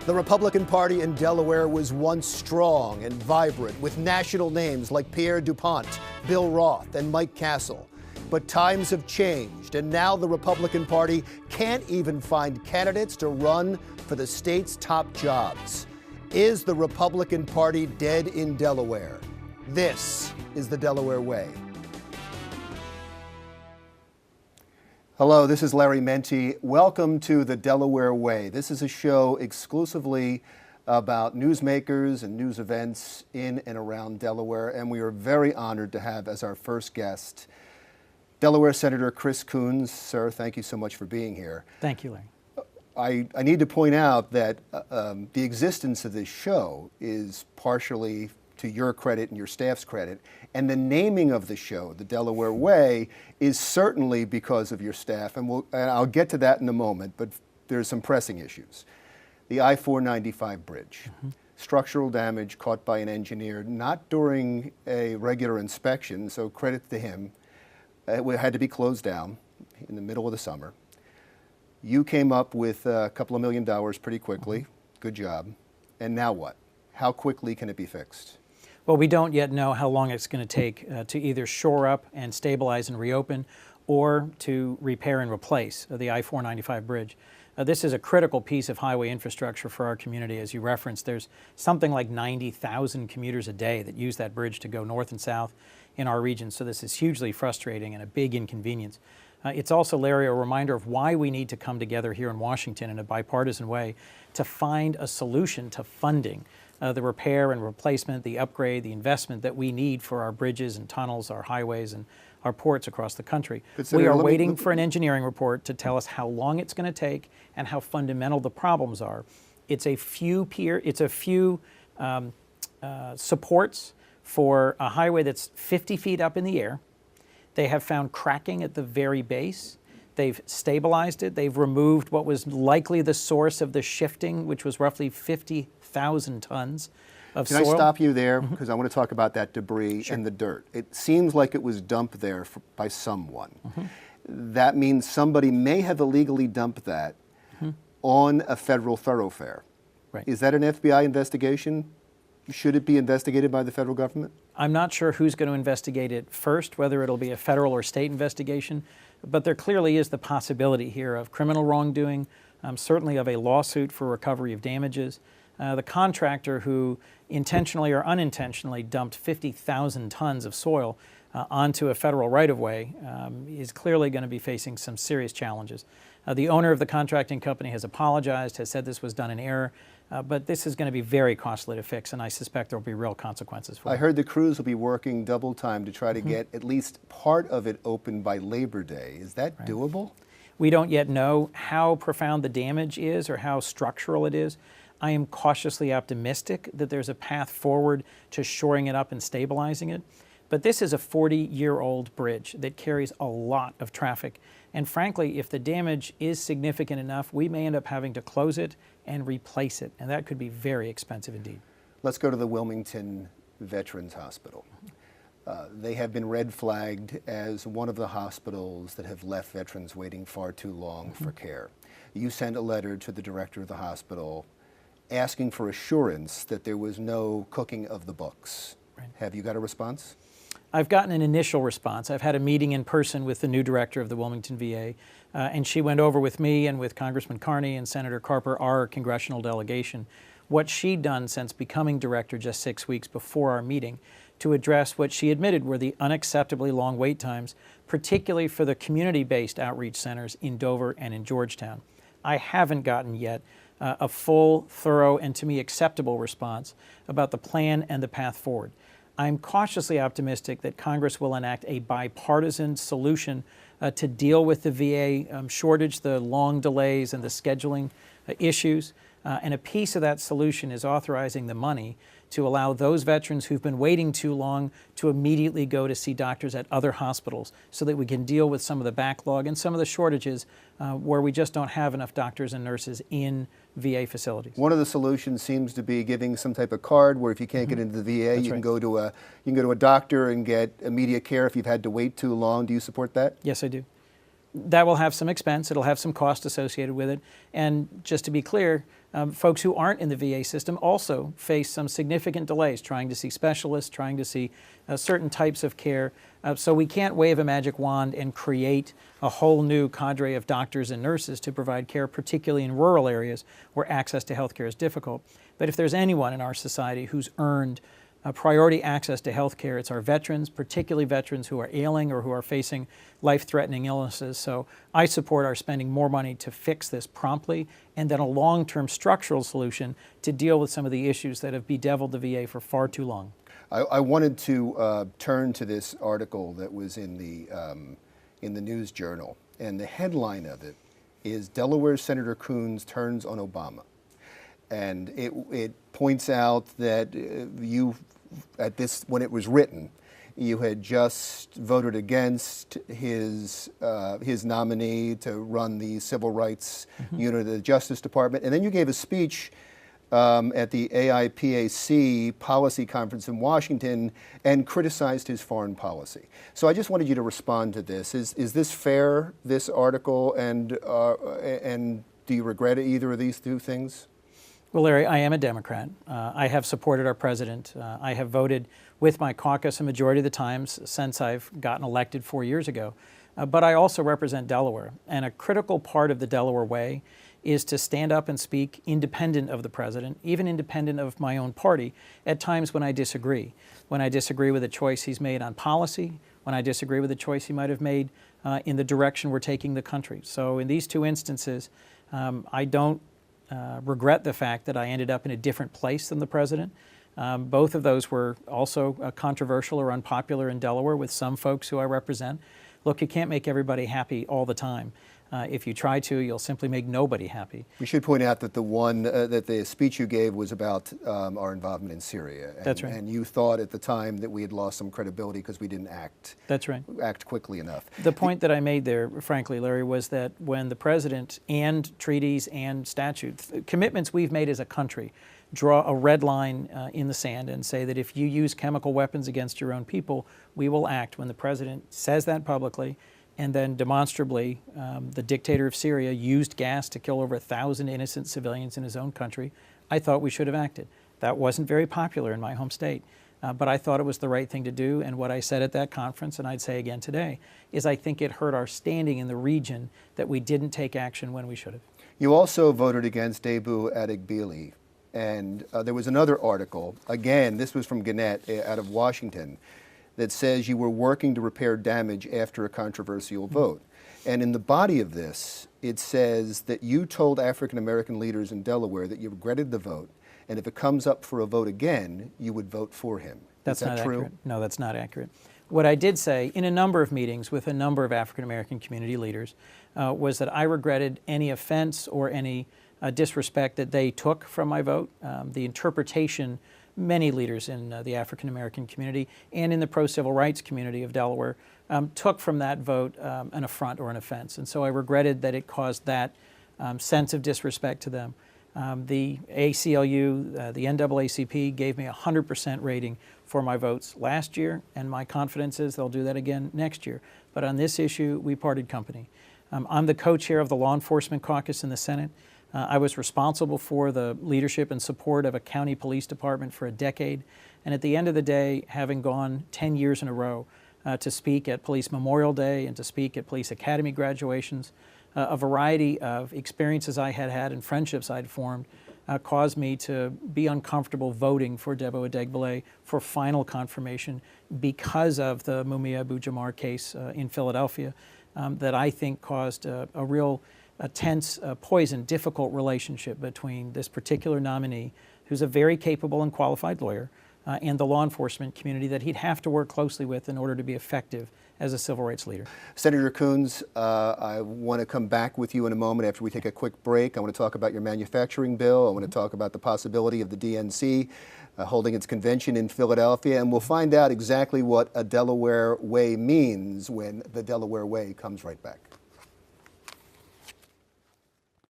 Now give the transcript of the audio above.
The Republican Party in Delaware was once strong and vibrant, with national names like Pierre DuPont, Bill Roth, and Mike Castle. But times have changed, and now the Republican Party can't even find candidates to run for the state's top jobs. Is the Republican Party dead in Delaware? This is the Delaware Way. Hello, this is Larry Mendte. Welcome to the Delaware Way. This is a show exclusively about newsmakers and news events in and around Delaware, and we are very honored to have as our first guest Delaware Senator Chris Coons. Sir, thank you so much for being here. Thank you, Larry. I need to point out that the existence of this show is partially to your credit and your staff's credit, and the naming of the show, the Delaware Way, is certainly because of your staff, and I'll get to that in a moment, but there's some pressing issues. The I-495 bridge, structural damage caught by an engineer, not during a regular inspection, so credit to him. It had to be closed down in the middle of the summer. You came up with a couple of $1 million pretty quickly. Good job. And now what? How quickly can it be fixed? Well, we don't yet know how long it's going to take to either shore up and stabilize and reopen or to repair and replace the I-495 bridge. This is a critical piece of highway infrastructure for our community. As you referenced, there's something like 90,000 commuters a day that use that bridge to go north and south in our region. So this is hugely frustrating and a big inconvenience. It's also, Larry, a reminder of why we need to come together here in Washington in a bipartisan way to find a solution to funding the repair and replacement, the upgrade, the investment that we need for our bridges and tunnels, our highways and our ports across the country. We are waiting for an engineering report to tell us how long it's going to take and how fundamental the problems are. It's a few supports for a highway that's 50 feet up in the air. They have found cracking at the very base. They've stabilized it. They've removed what was likely the source of the shifting, which was roughly 50,000 tons of soil. Can I stop you there? Because I want to talk about that debris and the dirt. It seems like it was dumped there by someone. That means somebody may have illegally dumped that on a federal thoroughfare. Right. Is that an FBI investigation? Should it be investigated by the federal government? I'm not sure who's going to investigate it first, whether it'll be a federal or state investigation, but there clearly is the possibility here of criminal wrongdoing, certainly of a lawsuit for recovery of damages. The contractor who intentionally or unintentionally dumped 50,000 tons of soil onto a federal right-of-way is clearly going to be facing some serious challenges. The owner of the contracting company has apologized, has said this was done in error, but this is going to be very costly to fix, and I suspect there will be real consequences for it. I heard the crews will be working double time to try to get at least part of it open by Labor Day. Is that doable? We don't yet know how profound the damage is or how structural it is. I am cautiously optimistic that there's a path forward to shoring it up and stabilizing it. But this is a 40-year-old bridge that carries a lot of traffic. And frankly, if the damage is significant enough, we may end up having to close it and replace it. And that could be very expensive indeed. Let's go to the Wilmington Veterans Hospital. They have been red flagged as one of the hospitals that have left veterans waiting far too long for care. You sent a letter to the director of the hospital asking for assurance that there was no cooking of the books. Right. Have you got a response? I've gotten an initial response. I've had a meeting in person with the new director of the Wilmington VA, and she went over with me and with Congressman Carney and Senator Carper, our congressional delegation, what she'd done since becoming director just 6 weeks before our meeting to address what she admitted were the unacceptably long wait times, particularly for the community-based outreach centers in Dover and in Georgetown. I haven't gotten yet a full, thorough, and to me acceptable response about the plan and the path forward. I'm cautiously optimistic that Congress will enact a bipartisan solution to deal with the VA shortage, the long delays, and the scheduling issues. And a piece of that solution is authorizing the money to allow those veterans who've been waiting too long to immediately go to see doctors at other hospitals so that we can deal with some of the backlog and some of the shortages where we just don't have enough doctors and nurses in VA facilities. One of the solutions seems to be giving some type of card where if you can't get into the VA, That's you right. can go to a doctor and get immediate care if you've had to wait too long. Do you support that? Yes, I do. That will have some expense. It'll have some cost associated with it. And just to be clear, Folks who aren't in the VA system also face some significant delays trying to see specialists, trying to see certain types of care. So we can't wave a magic wand and create a whole new cadre of doctors and nurses to provide care, particularly in rural areas where access to health care is difficult. But if there's anyone in our society who's earned priority access to health care, it's our veterans, particularly veterans who are ailing or who are facing life-threatening illnesses. So I support our spending more money to fix this promptly, and then a long-term structural solution to deal with some of the issues that have bedeviled the VA for far too long. I wanted to turn to this article that was in the News Journal, and the headline of it is Delaware Senator Coons turns on Obama. And it points out that when it was written, you had just voted against his nominee to run the Civil Rights Unit of the Justice Department, and then you gave a speech at the AIPAC policy conference in Washington and criticized his foreign policy. So I just wanted you to respond to this. Is this fair, this article, and do you regret either of these two things? Well, Larry, I am a Democrat. I have supported our president. I have voted with my caucus a majority of the times since I've gotten elected 4 years ago. But I also represent Delaware, and a critical part of the Delaware Way is to stand up and speak independent of the president, even independent of my own party, at times when I disagree. When I disagree with a choice he's made on policy, when I disagree with a choice he might have made in the direction we're taking the country. So in these two instances, I don't regret the fact that I ended up in a different place than the president. Both of those were also controversial or unpopular in Delaware with some folks who I represent. Look, you can't make everybody happy all the time. If you try to, you'll simply make nobody happy. We should point out that the speech you gave was about our involvement in Syria. And, that's right. And you thought at the time that we had lost some credibility because we didn't act. That's right. Act quickly enough. The point that I made there, frankly, Larry, was that when the president and treaties and statutes, commitments we've made as a country, draw a red line in the sand and say that if you use chemical weapons against your own people, we will act. When the president says that publicly, and then demonstrably, the dictator of Syria used gas to kill over 1,000 innocent civilians in his own country, I thought we should have acted. That wasn't very popular in my home state, but I thought it was the right thing to do, and what I said at that conference, and I'd say again today, is I think it hurt our standing in the region that we didn't take action when we should have. You also voted against Debo Adegbile, and there was another article, again, this was from Gannett out of Washington, that says you were working to repair damage after a controversial vote. And in the body of this, it says that you told African American leaders in Delaware that you regretted the vote, and if it comes up for a vote again, you would vote for him. That's Is that not true? accurate. No, that's not accurate. What I did say in a number of meetings with a number of African American community leaders was that I regretted any offense or any disrespect that they took from my vote. The interpretation many leaders in the African American community and in the pro-civil rights community of Delaware took from that vote an affront or an offense. And so I regretted that it caused that sense of disrespect to them. The ACLU, the NAACP gave me a 100% rating for my votes last year, and my confidence is they'll do that again next year. But on this issue, we parted company. I'm the co-chair of the Law Enforcement Caucus in the Senate. I was responsible for the leadership and support of a county police department for a decade. And at the end of the day, having gone 10 years in a row to speak at Police Memorial Day and to speak at Police Academy graduations, a variety of experiences I had had and friendships I'd formed caused me to be uncomfortable voting for Debo Adegbile for final confirmation because of the Mumia Abu-Jamal case in Philadelphia that I think caused a real tense, poisoned, difficult relationship between this particular nominee, who's a very capable and qualified lawyer, and the law enforcement community that he'd have to work closely with in order to be effective as a civil rights leader. Senator Coons, I want to come back with you in a moment after we take a quick break. I want to talk about your manufacturing bill. I want to talk about the possibility of the DNC holding its convention in Philadelphia, and we'll find out exactly what a Delaware Way means when the Delaware Way comes right back.